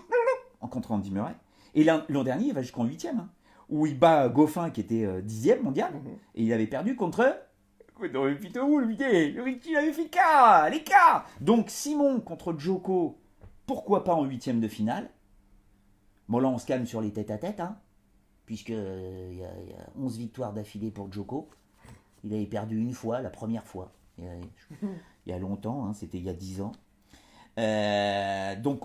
contre Andy Murray. Et l'an dernier, il va jusqu'en 8e, hein, où il bat Goffin, qui était 10e mondial, Mhm. et il avait perdu contre... Putain, il avait fait l'écart. Donc Simon contre Djoko, pourquoi pas en 8e de finale? Bon, là, on se calme sur les tête-à-tête, hein, puisque il y a 11 victoires d'affilée pour Djoko. Il avait perdu une fois, la première fois. Il y a longtemps, hein, c'était il y a 10 ans. Donc,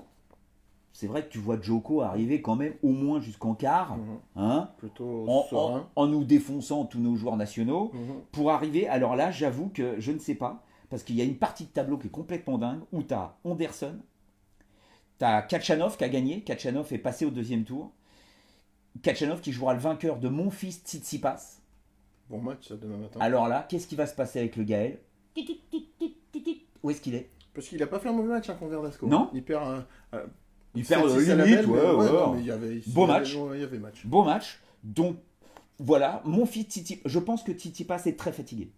c'est vrai que tu vois Djoko arriver quand même au moins jusqu'en quart, Mhm. hein, Plutôt en serein. nous défonçant tous nos joueurs nationaux, Mhm. pour arriver. Alors là, j'avoue que je ne sais pas, parce qu'il y a une partie de tableau qui est complètement dingue, où tu as Anderson, tu as Kachanov qui a gagné, Kachanov est passé au deuxième tour, Kachanov qui jouera le vainqueur de mon fils Tsitsipas. Bon match, ça, demain matin. Alors là, qu'est-ce qui va se passer avec le Gaël? Où est-ce qu'il est? Parce qu'il a pas fait un mauvais match contre Verdasco. Non. Il perd un... Il perd 7-6 à la limite, belle, mais ouais. non, mais il y avait... Beau match. Il y avait match. Beau match. Donc, voilà, mon fils Tsitsipas, je pense que Tsitsipas est très fatigué.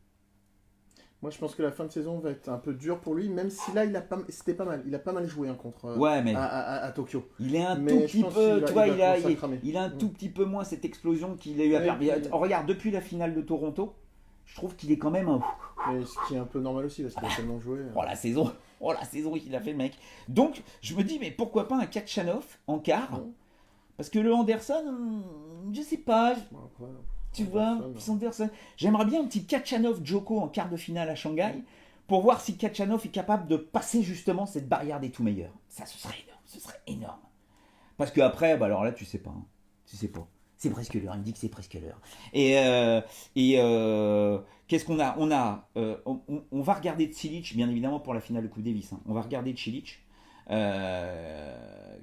Moi, je pense que la fin de saison va être un peu dure pour lui, même si là, c'était pas mal. Il a pas mal joué hein, contre Ouais, mais à Tokyo. il est un Mais tout je petit pense peu, qu'il tu vois, va commencer à cramer. il a un tout petit peu moins cette explosion qu'il a eu à Ouais, faire. Mais, ouais. regarde, depuis la finale de Toronto, je trouve qu'il est quand même un... Mais ce qui est un peu normal aussi, parce qu'il a tellement joué. Oh la saison qu'il a fait le mec. Donc, je me dis, mais pourquoi pas un Kachanov en quart? Ouais. Parce que le Anderson, je sais pas, Bon, après, tu vois, Anderson, puis Anderson. J'aimerais bien un petit Kachanov-Djoko en quart de finale à Shanghai, pour voir si Kachanov est capable de passer justement cette barrière des tout meilleurs. Ça, ce serait énorme, Parce que après, bah alors là, tu sais pas. Tu sais pas. C'est presque l'heure, il me dit que c'est presque l'heure. Qu'est-ce qu'on a? On va regarder Cilic, bien évidemment, pour la finale de Coupe Davis. Hein. On va regarder Cilic,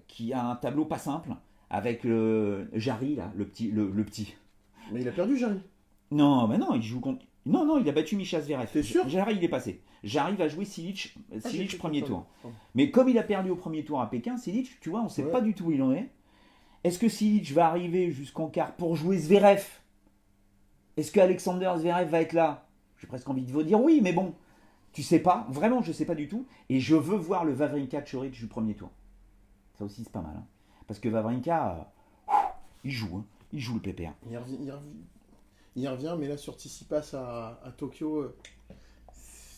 qui a un tableau pas simple, avec le Jarry, là, le petit. Mais il a perdu, Jarry. Non, mais non, il joue contre. Non, non, il a battu Mischa Zverev. T'es sûr? Jarry, il est passé. Jarry va jouer Cilic J'ai premier cru tour. comprendre. Mais comme il a perdu au premier tour à Pékin, Cilic, tu vois, on ne sait Ouais. pas du tout où il en est. Est-ce que Cilic va arriver jusqu'en quart pour jouer Zverev? Est-ce qu'Alexander Zverev va être là? J'ai presque envie de vous dire oui, mais bon, tu sais pas. Vraiment, je sais pas du tout. Et je veux voir le Wawrinka-Coric du premier tour. Ça aussi, c'est pas mal. Hein. Parce que Wawrinka, il joue. Hein. Il joue le pépère. Il revient, mais là, sur Tsitsipas à Tokyo,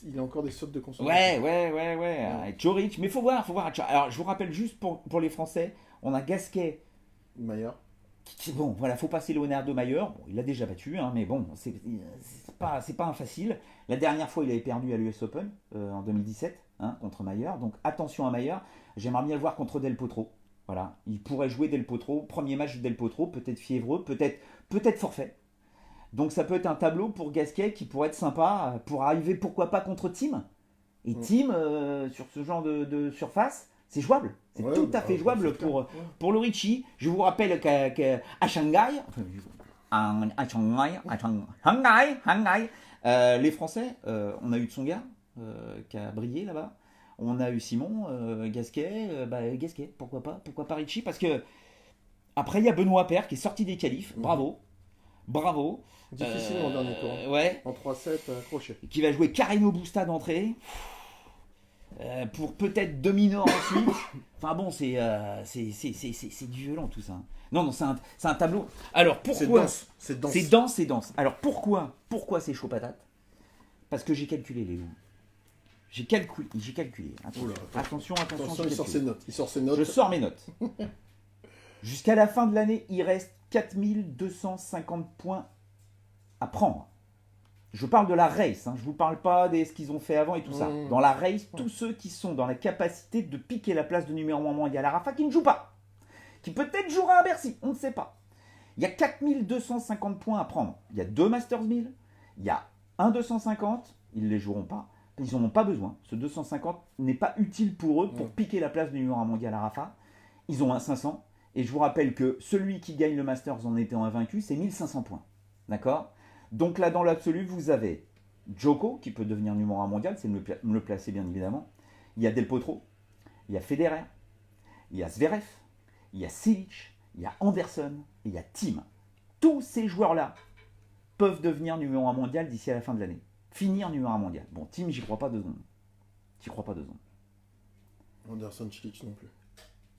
il a encore des sautes de concentration. Ouais. Coric, mais faut voir. Alors, je vous rappelle juste pour les Français, on a Gasquet. Maillard. Bon, voilà, faut passer Leonardo Mayer. Bon, il l'a déjà battu, hein, mais bon, c'est pas un facile. La dernière fois, il avait perdu à l'US Open en 2017 hein, contre Mayer. Donc attention à Mayer. J'aimerais bien le voir contre Del Potro. Voilà, il pourrait jouer Del Potro. Premier match de Del Potro, peut-être fiévreux, peut-être forfait. Donc ça peut être un tableau pour Gasquet qui pourrait être sympa pour arriver, pourquoi pas, contre Thiem. Et Thiem, sur ce genre de surface, c'est jouable. C'est Ouais, tout à fait jouable c'est clair. pour le Ricci. Je vous rappelle qu'à Shanghai, les Français, on a eu Tsonga qui a brillé là-bas. On a eu Simon, Gasquet, Gasquet, pourquoi pas Ricci, parce que après il y a Benoît Paire qui est sorti des qualifs, bravo. Difficile en dernier tour. Hein. Ouais. En 3-7, crochet. Qui va jouer Carino Busta d'entrée. Pour peut-être Dominor ensuite. Enfin bon, c'est du violent tout ça. Non, c'est un tableau. Alors pourquoi C'est dense. C'est dense. Alors pourquoi c'est chaud patate? Parce que j'ai calculé les loups. J'ai calculé. Oula, Attention, Attention, j'ai il sort calculé. ses notes. Il sort ses notes. Je sors mes notes. Jusqu'à la fin de l'année, il reste 4250 points à prendre. Je parle de la race, hein. Je ne vous parle pas de ce qu'ils ont fait avant et tout ça. Dans la race, tous ceux qui sont dans la capacité de piquer la place de numéro 1 mondial à Rafa, qui ne joue pas, qui peut-être jouera à Bercy, on ne sait pas. Il y a 4250 points à prendre. Il y a 2 Masters 1000, il y a un 250, ils ne les joueront pas, ils n'en ont pas besoin. Ce 250 n'est pas utile pour eux pour piquer la place de numéro 1 mondial à Rafa. Ils ont un 500, et je vous rappelle que celui qui gagne le Masters en étant invaincu, c'est 1500 points. D'accord ? Donc là, dans l'absolu, vous avez Djoko, qui peut devenir numéro 1 mondial, c'est me le placer bien évidemment. Il y a Del Potro, il y a Federer, il y a Zverev, il y a Cilic, il y a Anderson, et il y a Thiem. Tous ces joueurs-là peuvent devenir numéro 1 mondial d'ici à la fin de l'année. Finir numéro 1 mondial. Bon, Thiem, j'y crois pas 2 secondes. Anderson, Cilic non plus.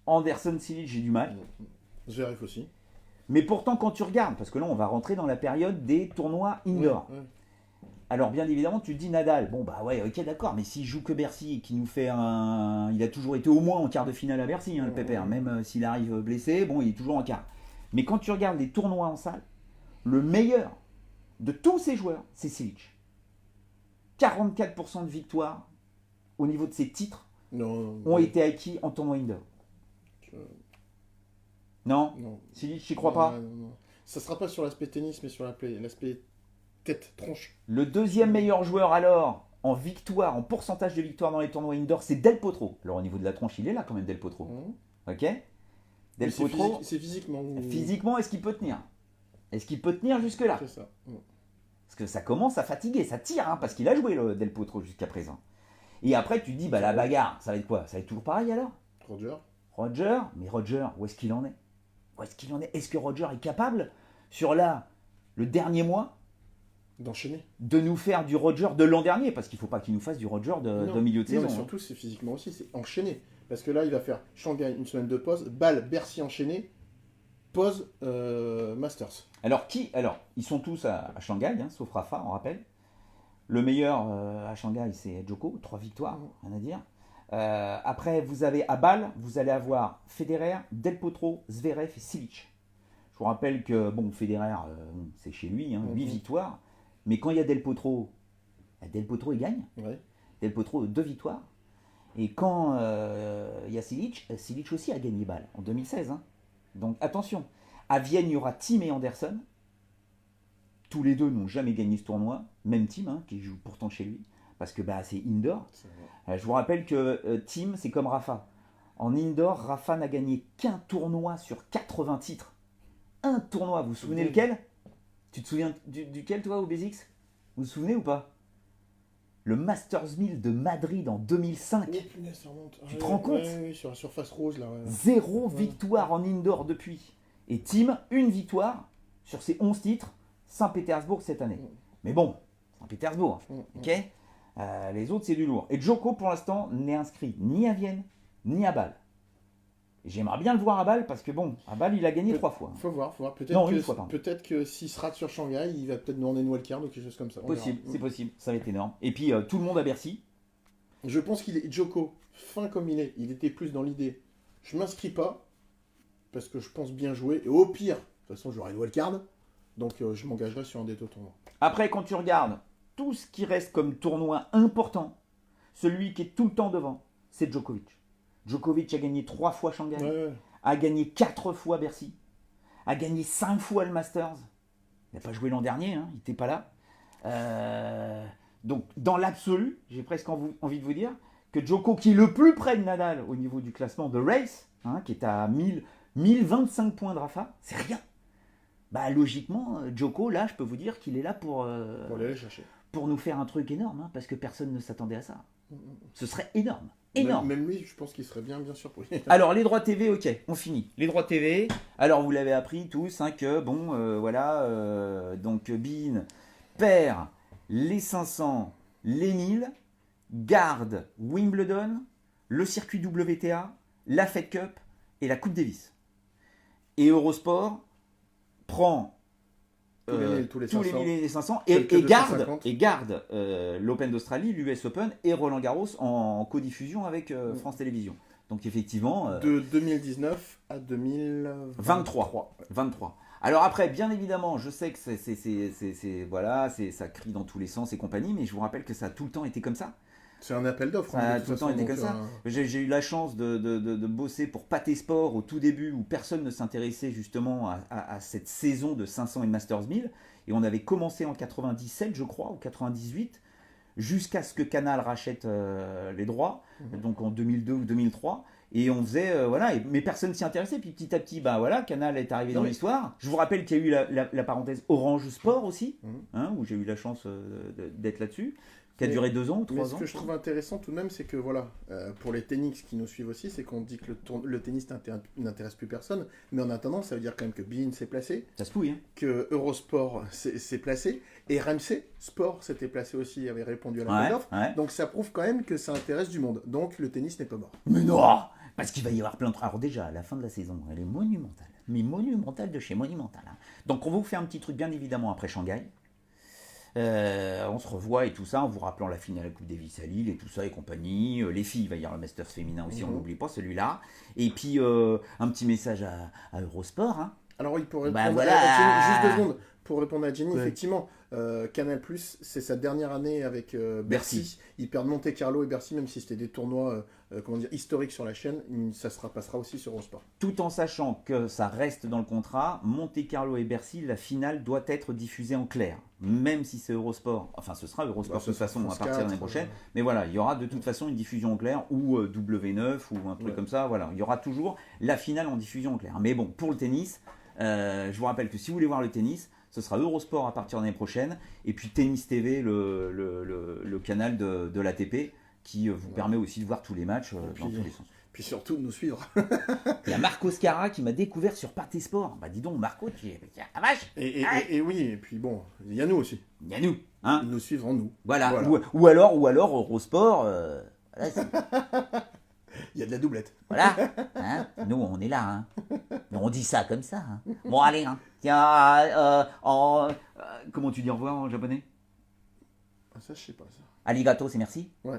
Anderson, Cilic, j'ai du mal. Zverev aussi. Mais pourtant, quand tu regardes, parce que là, on va rentrer dans la période des tournois indoor. Ouais. Alors, bien évidemment, tu te dis Nadal. Bon, bah ouais, ok, d'accord, mais s'il joue que Bercy et qu'il nous fait un. Il a toujours été au moins en quart de finale à Bercy, hein, le pépère. Même s'il arrive blessé, bon, il est toujours en quart. Mais quand tu regardes les tournois en salle, le meilleur de tous ces joueurs, c'est Cilic. 44% de victoires au niveau de ses titres ont été acquis en tournoi indoor. Non, Cilic, j'y crois pas. Non. Ça sera pas sur l'aspect tennis, mais sur l'aspect tête, tronche. Le deuxième meilleur joueur alors, en victoire, en pourcentage de victoire dans les tournois indoor, c'est Del Potro. Alors au niveau de la tronche, il est là quand même, Del Potro. Ok. Del Potro. C'est physiquement. Physiquement, est-ce qu'il peut tenir? Est-ce qu'il peut tenir jusque-là? C'est ça. Parce que ça commence à fatiguer, ça tire, hein, parce qu'il a joué le Del Potro jusqu'à présent. Et après, tu te dis, bah la bagarre, ça va être quoi? Ça va être toujours pareil alors? Roger, mais Roger, où est-ce qu'il en est? Est-ce que Roger est capable, sur le dernier mois, d'enchaîner, de nous faire du Roger de l'an dernier? Parce qu'il ne faut pas qu'il nous fasse du Roger de milieu de saison. Mais surtout, c'est physiquement aussi, c'est enchaîner. Parce que là, il va faire Shanghai, une semaine de pause, Bâle, Bercy enchaîné, pause, Masters. Alors, ils sont tous à Shanghai, hein, sauf Rafa, on rappelle. Le meilleur à Shanghai, c'est Djoko, 3 victoires, rien à dire. Après, vous avez à Bâle, vous allez avoir Federer, Del Potro, Zverev et Cilic. Je vous rappelle que Federer, c'est chez lui, 8 victoires. Mais quand il y a Del Potro il gagne. Ouais. Del Potro, 2 victoires. Et quand il y a Cilic aussi a gagné Bâle en 2016. Hein. Donc attention. À Vienne, il y aura Thiem et Anderson. Tous les deux n'ont jamais gagné ce tournoi. Même Thiem, hein, qui joue pourtant chez lui. Parce que c'est indoor. Je vous rappelle que Thiem, c'est comme Rafa. En indoor, Rafa n'a gagné qu'un tournoi sur 80 titres. Un tournoi, vous vous souvenez lequel? Tu te souviens duquel, toi, au Basics? Vous vous souvenez ou pas? Le Masters 1000 de Madrid en 2005. Oh, punaise, ça remonte. Tu te rends compte? Oui, sur la surface rose, là. Ouais. 0 victoire en indoor depuis. Et Thiem, une victoire sur ses 11 titres, Saint-Pétersbourg cette année. Mais bon, Saint-Pétersbourg, ok. Les autres, c'est du lourd. Et Djoko, pour l'instant, n'est inscrit ni à Vienne, ni à Bâle. Et j'aimerais bien le voir à Bâle, parce que bon, à Bâle, il a gagné 3 fois. Faut voir. Peut-être que s'il se rate sur Shanghai, il va peut-être demander une wildcard ou quelque chose comme ça. Possible, c'est possible, ça va être énorme. Et puis, tout le monde à Bercy. Je pense qu'il est Djoko, fin comme il est. Il était plus dans l'idée. Je m'inscris pas, parce que je pense bien jouer. Et au pire, de toute façon, j'aurai une wildcard. Donc, je m'engagerai sur un des deux tournois. Après, quand tu regardes tout ce qui reste comme tournoi important, celui qui est tout le temps devant, c'est Djokovic. Djokovic a gagné 3 fois Shanghai, a gagné 4 fois Bercy, a gagné 5 fois le Masters. Il n'a pas joué l'an dernier, hein, il n'était pas là. Donc, dans l'absolu, j'ai presque envie de vous dire que Djoko, qui est le plus près de Nadal au niveau du classement de Race, hein, qui est à 1025 points de Rafa, c'est rien. Logiquement, Djoko, là, je peux vous dire qu'il est là pour aller chercher. Pour nous faire un truc énorme, hein, parce que personne ne s'attendait à ça. Ce serait énorme. Énorme. Même lui, je pense qu'il serait bien surpris. Alors, les droits TV, ok, on finit. Les droits TV, alors vous l'avez appris tous, hein, que bon, donc Bein perd les 500, les 1000, garde Wimbledon, le circuit WTA, la Fed Cup et la Coupe Davis. Et Eurosport prend tous les 1000 et les 500 et garde l'Open d'Australie, l'US Open et Roland Garros en codiffusion avec France Télévisions. Donc effectivement... de 2019 à 2023. 23. Alors après, bien évidemment, je sais que ça crie dans tous les sens et compagnie, mais je vous rappelle que ça a tout le temps été comme ça. C'est un appel d'offres. Ça a tout le temps été comme ça. J'ai eu la chance de bosser pour Pathé Sport au tout début où personne ne s'intéressait justement à cette saison de 500 et Masters 1000. Et on avait commencé en 97, je crois, ou 98, jusqu'à ce que Canal rachète les droits, donc en 2002 ou 2003. Et on faisait, mais personne s'y intéressait. Puis petit à petit, Canal est arrivé dans l'histoire. Je vous rappelle qu'il y a eu la parenthèse Orange Sport aussi, où j'ai eu la chance d'être là-dessus. Qui a duré 2 ans ou 3 ans. Mais ce que je trouve intéressant tout de même, c'est que pour les tennis qui nous suivent aussi, c'est qu'on dit que le tennis n'intéresse plus personne. Mais en attendant, ça veut dire quand même que beIN s'est placé. Ça se pouille, hein. Que Eurosport s'est placé. Et RMC Sport s'était placé aussi, avait répondu à l'appel d'offres. Donc ça prouve quand même que ça intéresse du monde. Donc le tennis n'est pas mort. Mais non, parce qu'il va y avoir plein de... Alors déjà, la fin de la saison, elle est monumentale. Mais monumentale de chez monumentale. Hein. Donc on va vous faire un petit truc bien évidemment après Shanghai. On se revoit et tout ça en vous rappelant la finale à la Coupe Davis à Lille et tout ça et compagnie. Les filles, il va y avoir le Masters féminin aussi, on n'oublie pas celui-là. Et puis un petit message à Eurosport. Hein. Alors oui, pour répondre à Jenny, juste 2 secondes. Pour répondre à Jenny, effectivement, Canal+, c'est sa dernière année avec Bercy. Ils perdent Monte Carlo et Bercy, même si c'était des tournois historiques sur la chaîne, ça passera aussi sur Eurosport. Tout en sachant que ça reste dans le contrat, Monte Carlo et Bercy, la finale doit être diffusée en clair. Même si c'est Eurosport, enfin ce sera Eurosport de toute façon à partir de l'année prochaine, mais voilà, il y aura de toute façon une diffusion en clair ou W9 ou un truc comme ça, voilà, il y aura toujours la finale en diffusion en clair. Mais bon, pour le tennis, je vous rappelle que si vous voulez voir le tennis, ce sera Eurosport à partir de l'année prochaine, et puis Tennis TV, le canal de l'ATP, qui vous permet aussi de voir tous les matchs dans tous les sens. Puis surtout de nous suivre. Il y a Marco Scara qui m'a découvert sur Pathé Sport. Dis donc, Marco, tu es la vache. Et oui, et puis bon, il y a nous aussi. Il y a nous. Hein, nous suivrons nous. Voilà. Ou alors Eurosport. Il y a de la doublette. Voilà. Hein, nous, on est là. Hein. On dit ça comme ça. Hein. Bon, allez. Hein. Tiens, comment tu dis au revoir en japonais? Ça, je sais pas ça. Arigato, c'est merci. Ouais.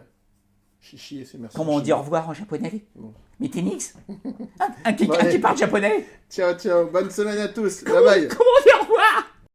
Chichi, c'est merci. Comment on dit au revoir en japonais? Non. Mais t'es nix. Qui parle japonais? Ciao, bonne semaine à tous. Bye bye. Comment on dit au revoir?